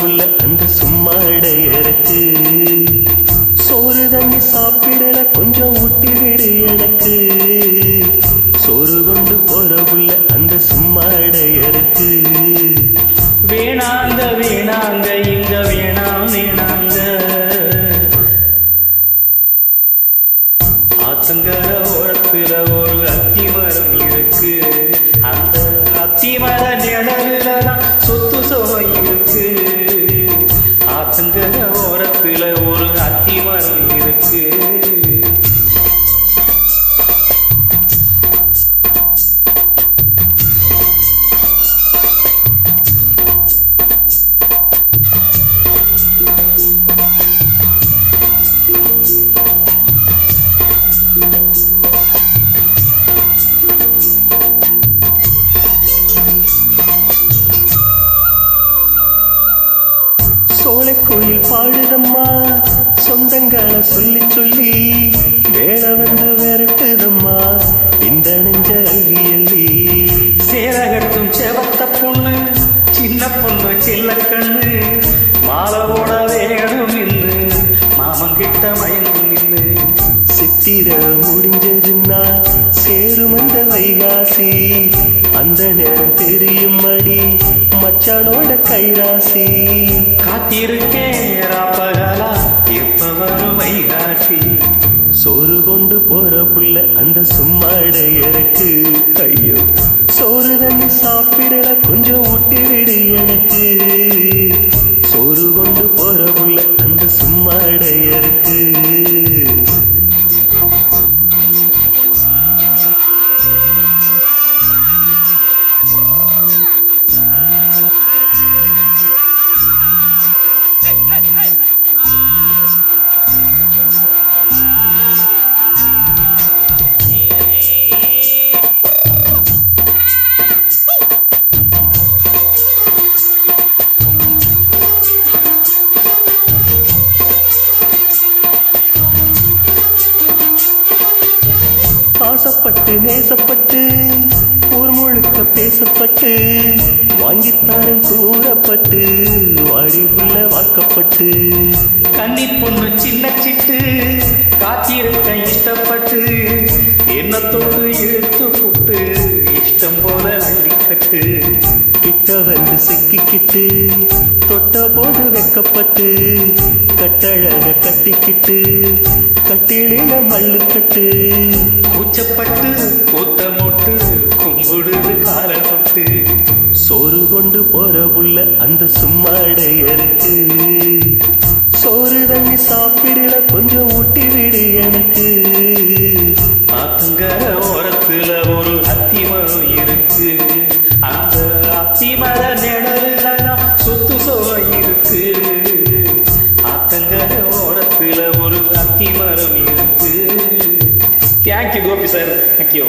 போறவுள்ள அந்த சும்மா இடையறக்கு சோறு தண்ணி சாப்பிடல கொஞ்சம் ஊட்டி விடு எனக்கு சோறு கொண்டு போறவுள்ள அந்த சும்மா இடையறக்கு வேணாங்க வேணாங்க இங்க வேணாம் வேணாங்க ஆத்தங்கர ஓரத்துல ஒரு அத்தி மரம் இருக்கு அந்த அத்தி மர நிழலுலதான் சொத்து சோகம் இருக்கு ஆத்தங்கர ஓரத்துல ஒரு அத்தி மரம் இருக்கு சோலை கோயில் பாடுதம்மா சொந்தங்களை சொல்லி சொல்லி வேலை வந்து விரட்டுதம்மா இந்த நெஞ்ச அள்ளி அள்ளி சேரகட்டும் செவத்த பொண்ணு சின்ன பொண்ணு செல்ல கண்ணு மாலவோட வேணும் நின்று மாமங்கிட்ட மயங்கு நின்று சித்திர முடிஞ்சதுன்னா சேரும் அந்த வைகாசி அந்த நேரம் தெரியும் அடி மச்சானோட கைராசி காத்திருக்கேன் ராப்பகலா எப்ப வரும் வைகாசி சோறு கொண்டு போற புள்ள அந்த சும்மாடை இறக்கு ஐயோ சோறு தண்ணி சாப்பிடல கொஞ்சம் ஊட்டி விடு எனக்கு சோறு கொண்டு போற புள்ள அந்த சும்மாடை இறக்கு ஆசைப்பட்டு நேசப்பட்டு ஊர் முழுக்க பேசப்பட்டு வாங்கித்தாரன் கூறப்பட்டு வாடிக்குள்ள வாக்கப்பட்டு கன்னி பொண்ணு சின்ன சிட்டு காத்திருக்க இஷ்டப்பட்டு எண்ணத்தோடு இழுத்து புட்டு இஷ்டம் போல அள்ளிக்கட்டு கிட்ட வந்து சிக்கிக்கிட்டு தொட்ட போது வெக்கப்பட்டு கட்டழக கட்டிக்கிட்டு கட்டிலில மல்லுக்கட்டு கூச்சப்பட்டு கூத்த மொட்டு கும்பிடுது காலப்பட்டு சோறு கொண்டு போற உள்ள அந்த சும்மாடை இருக்கு சோறு தண்ணி சாப்பிடல கொஞ்சம் ஊட்டி விடு எனக்கு ஆத்துங்கர ஓரத்துல ஒரு அத்தி மரம் இருக்கு அந்த அத்தி மர நிழல்லாம் சொத்து சோகம் இருக்கு ஆத்தங்கர ஓரத்துல ஒரு அத்தி மரம் இருக்கு. Thank you Gopi sir, thank you.